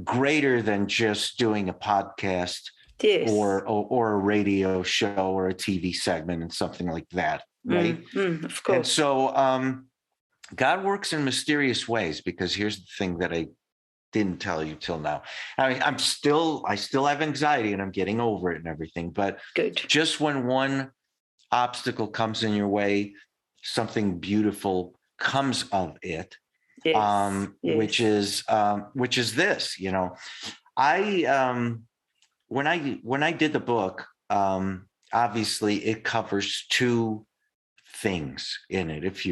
greater than just doing a podcast or a radio show or a TV segment and something like that, right? Of course. And so God works in mysterious ways, because here's the thing that I didn't tell you till now. I mean, I still have anxiety and I'm getting over it and everything, but just when one obstacle comes in your way, something beautiful comes of it. Which is this, when I did the book, obviously it covers two things in it. If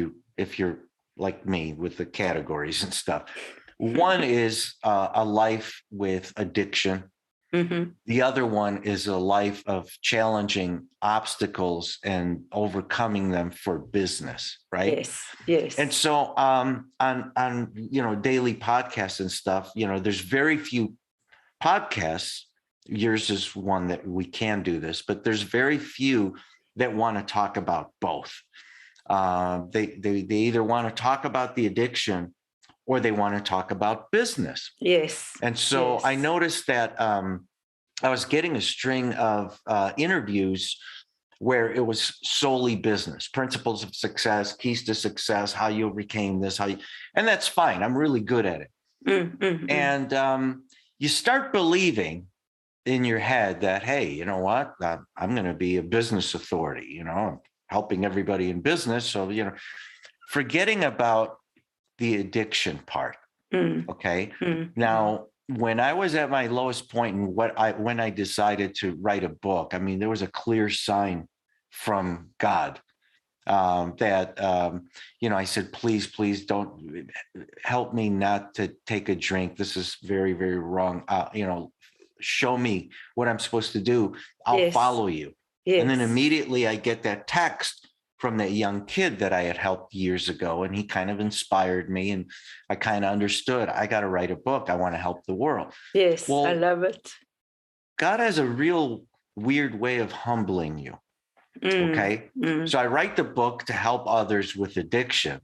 you're like me with the categories and stuff, one is a life with addiction. Mm-hmm. The other one is a life of challenging obstacles and overcoming them for business, right? Yes. And so on daily podcasts and stuff, there's very few podcasts. Yours is one that we can do this, but there's very few that want to talk about both. They either want to talk about the addiction or they want to talk about business. Yes. And so I noticed that I was getting a string of interviews where it was solely business, principles of success, keys to success, how you overcame this, and that's fine. I'm really good at it. And you start believing in your head that, hey, you know what? I'm going to be a business authority, helping everybody in business. So, forgetting about the addiction part. Okay. Now, when I was at my lowest point and when I decided to write a book, I mean, there was a clear sign from God that, I said, please don't help me not to take a drink. This is very, very wrong. Show me what I'm supposed to do. I'll follow you. Yes. And then immediately I get that text from that young kid that I had helped years ago. And he kind of inspired me. And I kind of understood, I got to write a book. I want to help the world. Yes, well, I love it. God has a real weird way of humbling you. Okay. So I write the book to help others with addiction.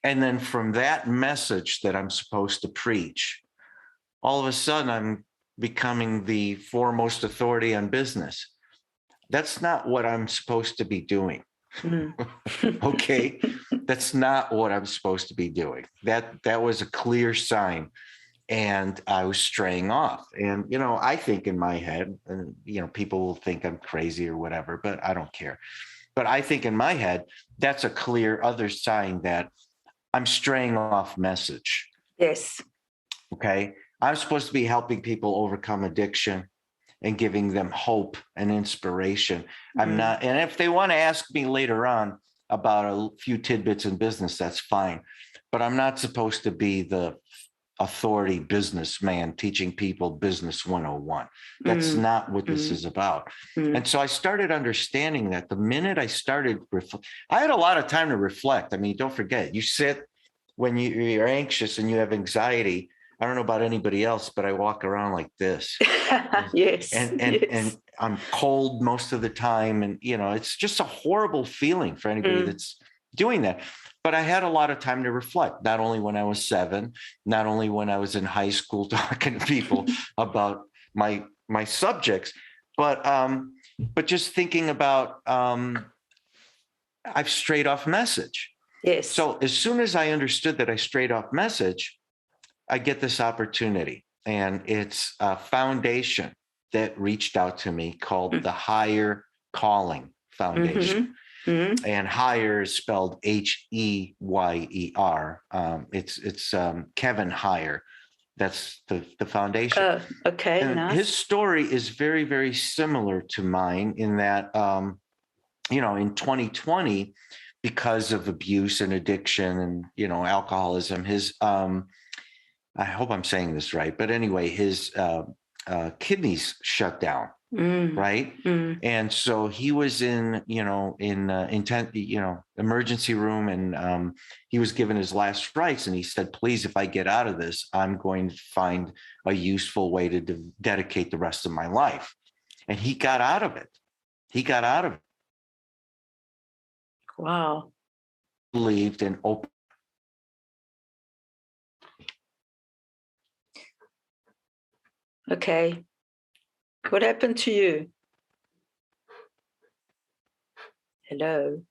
And then from that message that I'm supposed to preach, all of a sudden I'm becoming the foremost authority on business. That's not what I'm supposed to be doing. Okay. That's not what I'm supposed to be doing. That was a clear sign. And I was straying off. And, I think in my head, people will think I'm crazy or whatever, but I don't care. But I think in my head, that's a clear other sign that I'm straying off message. Yes. Okay. I'm supposed to be helping people overcome addiction and giving them hope and inspiration. I'm not. And if they want to ask me later on about a few tidbits in business, that's fine. But I'm not supposed to be the authority businessman teaching people business 101. That's not what this is about. And so I started understanding that the minute I started, I had a lot of time to reflect. I mean, don't forget, you sit when you're anxious and you have anxiety. I don't know about anybody else, but I walk around like this. Yes. And I'm cold most of the time. And, it's just a horrible feeling for anybody that's doing that. But I had a lot of time to reflect, not only when I was 7, not only when I was in high school talking to people about my subjects, but just thinking about I've strayed off message. Yes. So as soon as I understood that I strayed off message, I get this opportunity, and it's a foundation that reached out to me called the Higher Calling Foundation. And higher is spelled Heyer. It's Kevin Higher. That's the foundation. Okay. And nice. his story is very, very similar to mine in that, in 2020, because of abuse and addiction and, alcoholism, his, I hope I'm saying this right, but anyway, his kidneys shut down. Right. And so he was in emergency room, and he was given his last rites. And he said, please, if I get out of this, I'm going to find a useful way to dedicate the rest of my life. And he got out of it. Wow. Believed and open. Okay. What happened to you? Hello.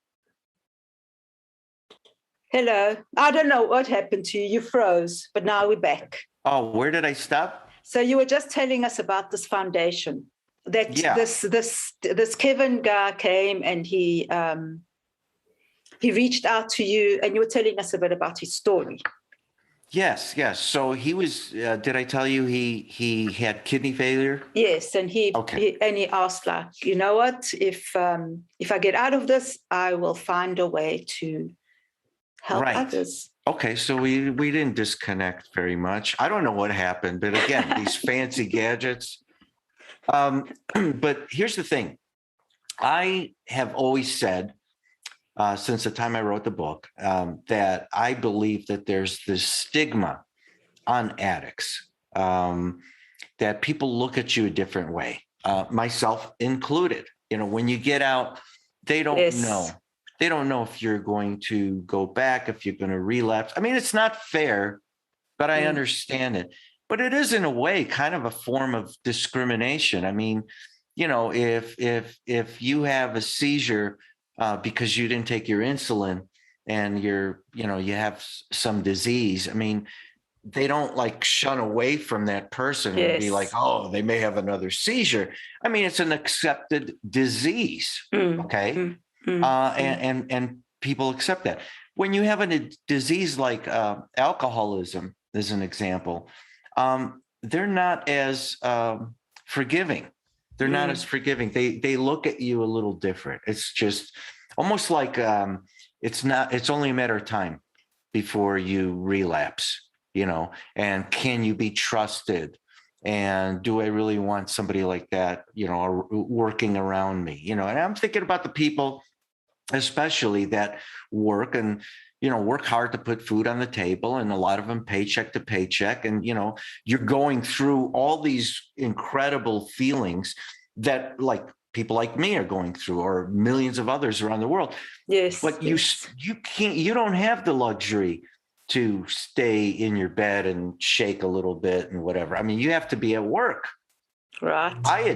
I don't know what happened to you. You froze, but now we're back. Oh, where did I stop? So you were just telling us about this foundation that this Kevin guy came, and he reached out to you, and you were telling us a bit about his story. Yes. So he was, did I tell you he had kidney failure? Yes. And he asked, like, you know what, if I get out of this, I will find a way to help others. Okay. So we didn't disconnect very much. I don't know what happened, but again, these fancy gadgets. But here's the thing. I have always said, since the time I wrote the book, that I believe that there's this stigma on addicts, that people look at you a different way, myself included. When you get out, they don't know. They don't know if you're going to go back, if you're going to relapse. I mean, it's not fair, but I understand it. But it is, in a way, kind of a form of discrimination. I mean, if you have a seizure because you didn't take your insulin and you have some disease, I mean, they don't like shun away from that person and be like, oh, they may have another seizure. I mean, it's an accepted disease. Okay. And people accept that. When you have a disease like alcoholism, as an example, they're not as forgiving. They're not as forgiving. They look at you a little different. It's just almost like it's only a matter of time before you relapse, and can you be trusted? And do I really want somebody like that, working around me? And I'm thinking about the people, especially that work and, work hard to put food on the table, and a lot of them paycheck to paycheck. And, you're going through all these incredible feelings that, like, people like me are going through, or millions of others around the world. Yes. But you don't have the luxury to stay in your bed and shake a little bit and whatever. I mean, you have to be at work. Right. I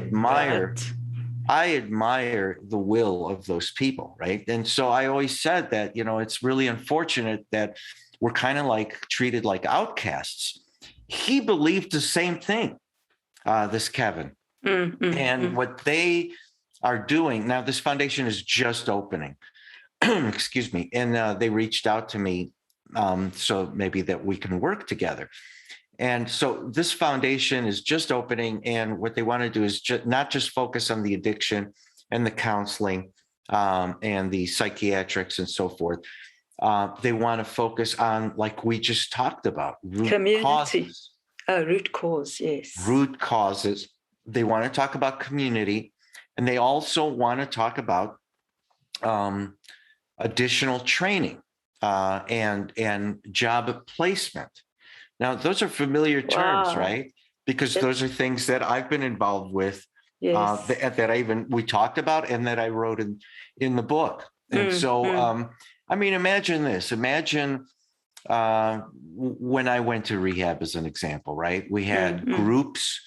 admire the will of those people, right? And so I always said that, it's really unfortunate that we're kind of like treated like outcasts. He believed the same thing, this Kevin. And what they are doing now, this foundation is just opening. Excuse me. And they reached out to me, so maybe that we can work together. And so this foundation is just opening, and what they want to do is not just focus on the addiction and the counseling and the psychiatrics and so forth. They want to focus on, like we just talked about, root Community. causes. Oh, root cause, yes. Root causes. They want to talk about community, and they also want to talk about additional training and job placement. Now, those are familiar terms, right? Because those are things that I've been involved with, that we talked about and that I wrote in the book. And I mean, imagine this. Imagine when I went to rehab, as an example, right? We had groups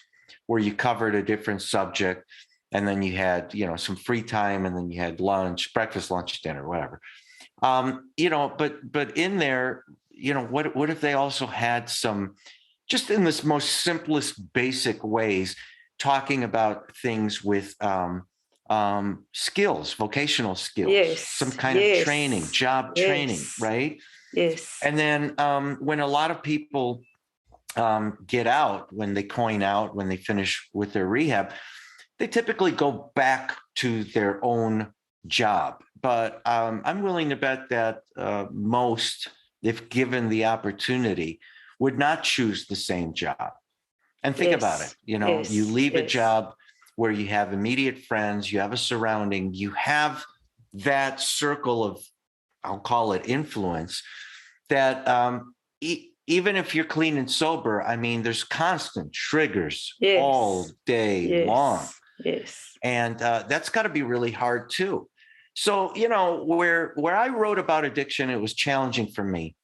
where you covered a different subject, and then you had, some free time, and then you had lunch, breakfast, lunch, dinner, whatever. But in there, what if they also had some, just in this most simplest, basic ways, talking about things with skills, vocational skills, some kind of training, job training, right? Yes. And then when a lot of people get out, when they coin out, when they finish with their rehab, they typically go back to their own job. But I'm willing to bet that most, if given the opportunity, would not choose the same job. And think about it. You leave a job where you have immediate friends, you have a surrounding, you have that circle of, I'll call it influence, that even if you're clean and sober, I mean, there's constant triggers all day long. Yes. And that's got to be really hard too. So, where I wrote about addiction, it was challenging for me.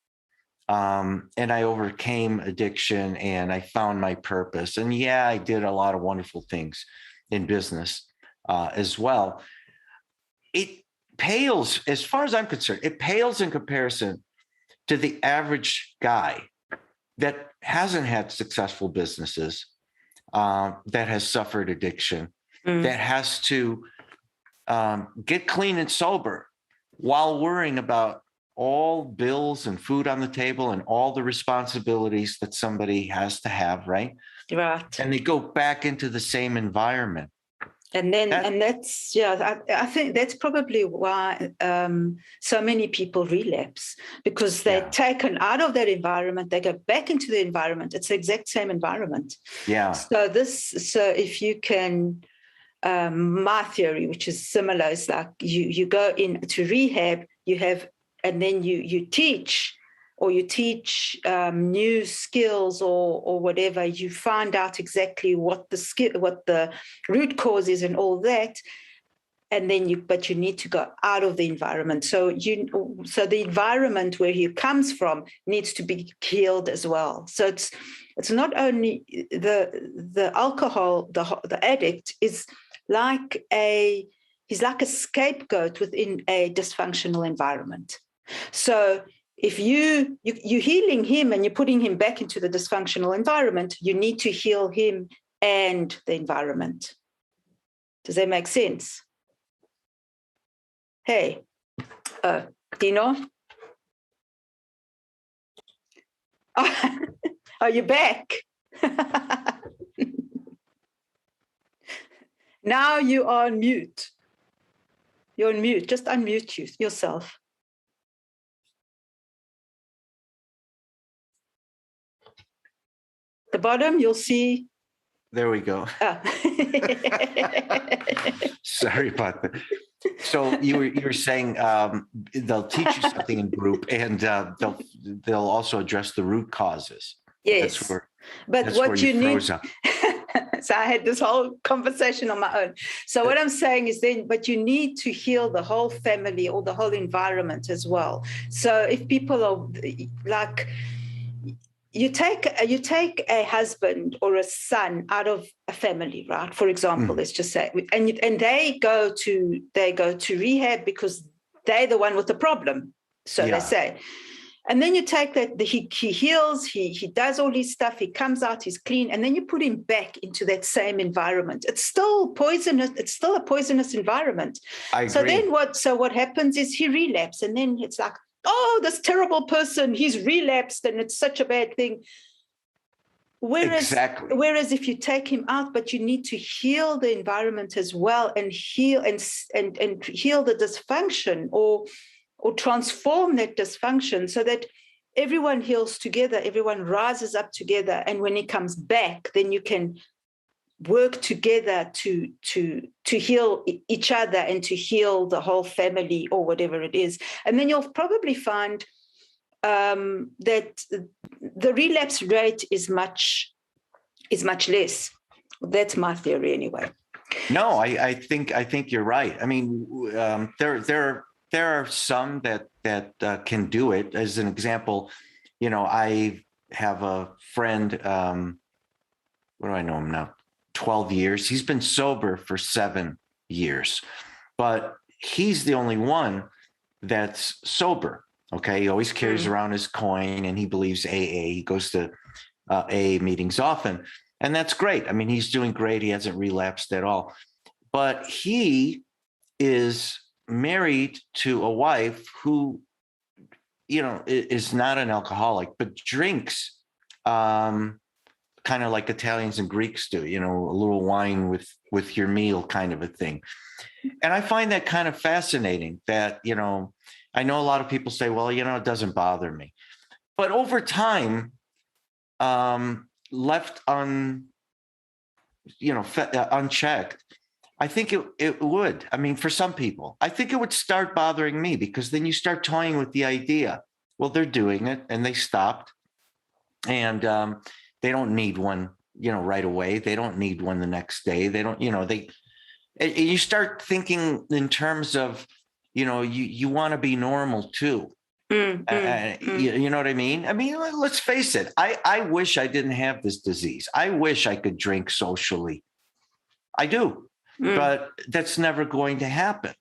And I overcame addiction, and I found my purpose. And I did a lot of wonderful things in business as well. It pales, as far as I'm concerned, it pales in comparison to the average guy that hasn't had successful businesses, that has suffered addiction, that has to get clean and sober while worrying about all bills and food on the table and all the responsibilities that somebody has to have, right? Right. And they go back into the same environment. And that's, I think that's probably why so many people relapse, because they're taken out of that environment, they go back into the environment. It's the exact same environment. Yeah. So if you can, my theory, which is similar, is like you go into rehab, and then you teach new skills or whatever. You find out exactly what the root cause is and all that, and then but you need to go out of the environment. So the environment where he comes from needs to be healed as well. So it's not only the alcohol, the addict is like he's like a scapegoat within a dysfunctional environment. So if you're healing him and you're putting him back into the dysfunctional environment, you need to heal him and the environment. Does that make sense? Hey, Dino? Are you back? Now you are on mute. You're on mute. Just unmute yourself. The bottom, you'll see. There we go. Oh. Sorry about that. So you were saying they'll teach you something in group, and they'll also address the root causes. Yes, but what you need. So I had this whole conversation on my own. So what I'm saying is but you need to heal the whole family or the whole environment as well. So if people are like, you take a husband or a son out of a family, right? For example, let's just say, and they go to rehab because they're the one with the problem. So they say. And then you take that, he heals, he does all his stuff, he comes out, he's clean, and then you put him back into that same environment. It's still poisonous. It's still a poisonous environment. I agree. So what happens is he relapses, and then it's like, oh, this terrible person, he's relapsed, and it's such a bad thing. Whereas if you take him out, but you need to heal the environment as well, and heal and heal the dysfunction, or or transform that dysfunction so that everyone heals together, everyone rises up together. And when it comes back, then you can work together to heal each other and to heal the whole family or whatever it is. And then you'll probably find that the relapse rate is much less. That's my theory anyway. No, I think you're right. I mean, there are some that can do it. As an example, I have a friend. What do I know him now? 12 years. He's been sober for 7 years, but he's the only one that's sober. Okay. He always carries around his coin and he believes AA. He goes to AA meetings often. And that's great. I mean, he's doing great. He hasn't relapsed at all. But he is married to a wife who, is not an alcoholic, but drinks kind of like Italians and Greeks do, a little wine with your meal kind of a thing. And I find that kind of fascinating that, I know a lot of people say, well, it doesn't bother me. But over time, left unchecked, I think it would. I mean, for some people, I think it would start bothering me because then you start toying with the idea, well, they're doing it and they stopped and they don't need one, right away. They don't need one the next day. They don't, you start thinking in terms of, you want to be normal too. You know what I mean? I mean, let's face it. I wish I didn't have this disease. I wish I could drink socially. I do, but that's never going to happen.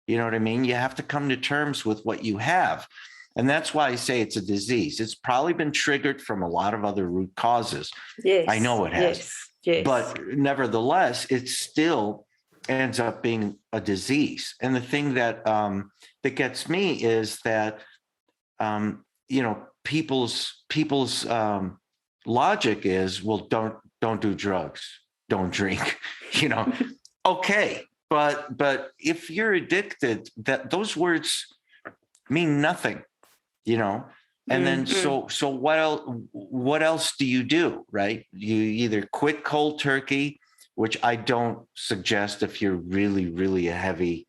You know what I mean? You have to come to terms with what you have. And that's why I say it's a disease. It's probably been triggered from a lot of other root causes. Yes, I know it has. Yes. But nevertheless, it still ends up being a disease. And the thing that that gets me is that people's logic is, well, don't do drugs, don't drink, okay. But if you're addicted, that those words mean nothing, and then so what else do you do? Right. You either quit cold turkey, which I don't suggest if you're really, really a heavily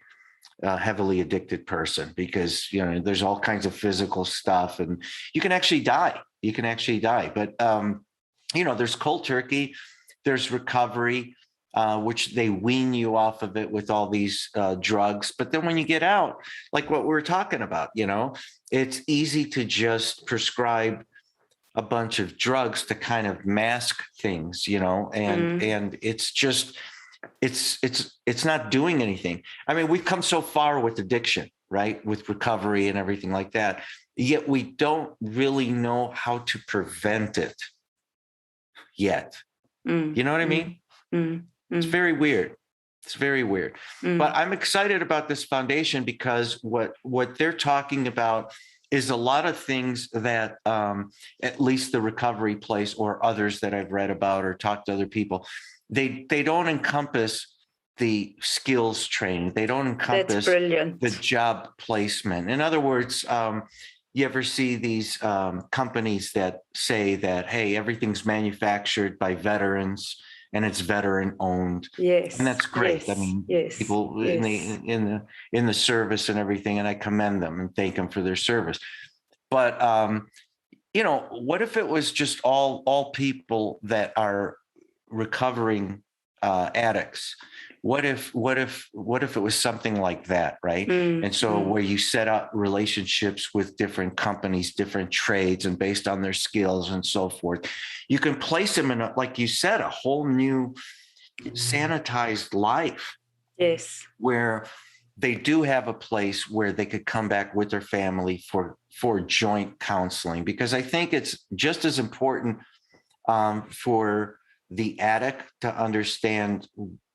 addicted person, because, there's all kinds of physical stuff and you can actually die. But, there's cold turkey, there's recovery, which they wean you off of it with all these drugs. But then when you get out, like what we're talking about, it's easy to just prescribe a bunch of drugs to kind of mask things, and it's just, it's not doing anything. I mean, we've come so far with addiction, right? With recovery and everything like that. Yet we don't really know how to prevent it yet. You know what I mean? It's very weird. It's very weird. But I'm excited about this foundation because what they're talking about is a lot of things that at least the recovery place or others that I've read about or talked to other people, they don't encompass the skills training. They don't encompass the job placement. In other words, you ever see these companies that say that, hey, everything's manufactured by veterans and it's veteran owned. Yes. And that's great. Yes, I mean, people in the service and everything, and I commend them and thank them for their service. But what if it was just all people that are recovering addicts? What if it was something like that, right? And so where you set up relationships with different companies, different trades, and based on their skills and so forth, you can place them in, like you said, a whole new sanitized life. Yes. Where they do have a place where they could come back with their family for joint counseling, because I think it's just as important for the addict to understand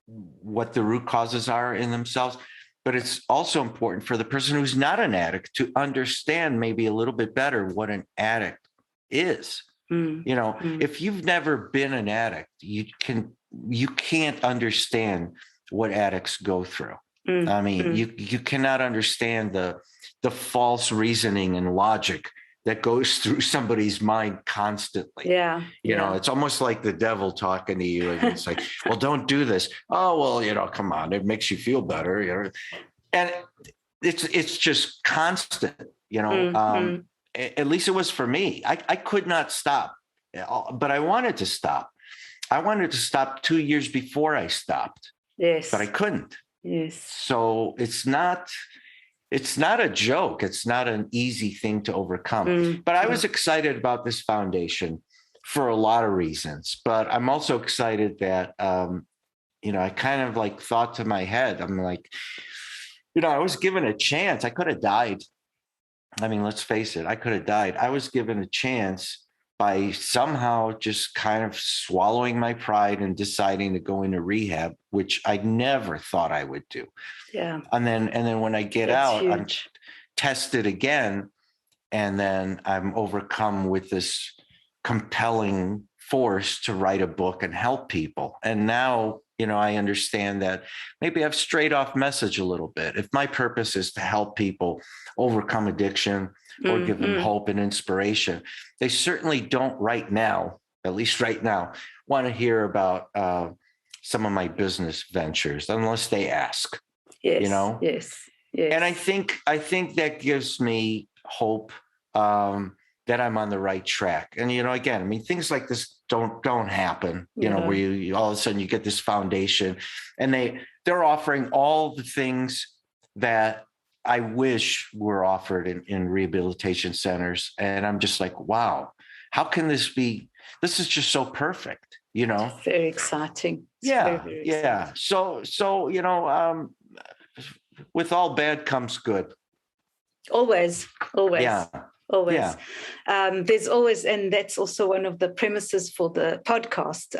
what the root causes are in themselves, but it's also important for the person who's not an addict to understand maybe a little bit better what an addict is. If you've never been an addict, you can't understand what addicts go through. I mean, you cannot understand the the false reasoning and logic that goes through somebody's mind constantly. You know, it's almost like the devil talking to you, and it's like, well, don't do this. Oh, well, you know, come on, it makes you feel better. You know, and it's just constant, you know. At least it was for me. I could not stop, but I wanted to stop. I wanted to stop 2 years before I stopped. Yes. But I couldn't. Yes. So it's not a joke. It's not an easy thing to overcome. But I was excited about this foundation for a lot of reasons. But I'm also excited that, you know, I kind of like thought to my head, I'm like, you know, I was given a chance. I could have died. I mean, let's face it, I could have died. I was given a chance by somehow just kind of swallowing my pride and deciding to go into rehab, which I never thought I would do. Yeah. And then when I get That's out, huge. I'm tested again. And then I'm overcome with this compelling force to write a book and help people. And now, you know, I understand that maybe I've strayed off message a little bit. If my purpose is to help people overcome addiction or give them hope and inspiration, they certainly don't right now, at least right now, want to hear about some of my business ventures unless they ask. Yes, you know? Yes. And I think that gives me hope that I'm on the right track. And, you know, again, I mean, things like this don't happen, you know, where you all of a sudden you get this foundation and they're offering all the things that I wish were offered in rehabilitation centers. And I'm just like, wow, how can this be? This is just so perfect, you know? It's very exciting. It's very exciting. So, you know, with all bad comes good. Always. Yeah. Always. Yeah. There's always, and that's also one of the premises for the podcast,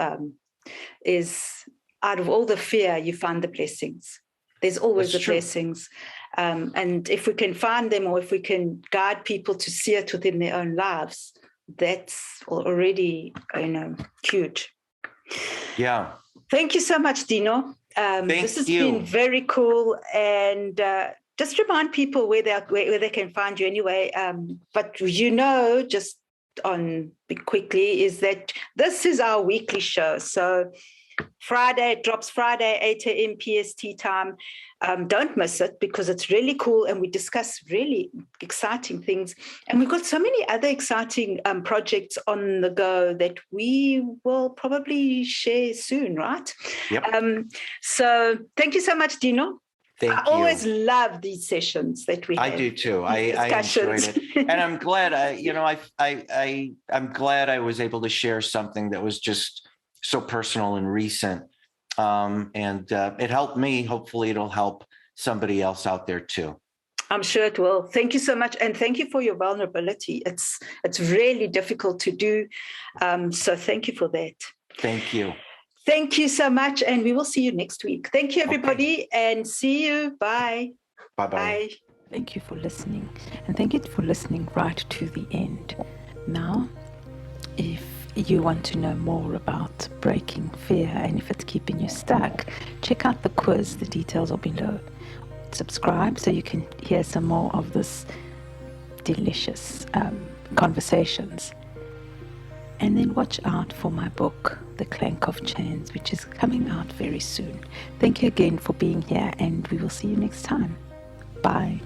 is out of all the fear, you find the blessings. There's always the blessings. And if we can find them, or if we can guide people to see it within their own lives, that's already, you know, huge. Yeah. Thank you so much, Dino. This has been very cool. And just remind people where they can find you anyway. But, you know, just on quickly, is that this is our weekly show. So it drops Friday, 8 a.m. PST time. Don't miss it, because it's really cool and we discuss really exciting things. And we've got so many other exciting projects on the go that we will probably share soon, right? Yep. So thank you so much, Dino. I always love these sessions that we have. I do too. I enjoyed it. And I'm glad I'm glad I was able to share something that was just so personal and recent. And it helped me. Hopefully it'll help somebody else out there too. I'm sure it will. Thank you so much. And thank you for your vulnerability. It's really difficult to do. So thank you for that. Thank you. Thank you so much. And we will see you next week. Thank you, everybody. And see you. Bye. Bye-bye. Bye. Thank you for listening. And thank you for listening right to the end. Now, if you want to know more about breaking fear and if it's keeping you stuck, check out the quiz. The details are below. Subscribe so you can hear some more of this delicious conversations. And then watch out for my book, The Clank of Chains, which is coming out very soon. Thank you again for being here, and we will see you next time. Bye.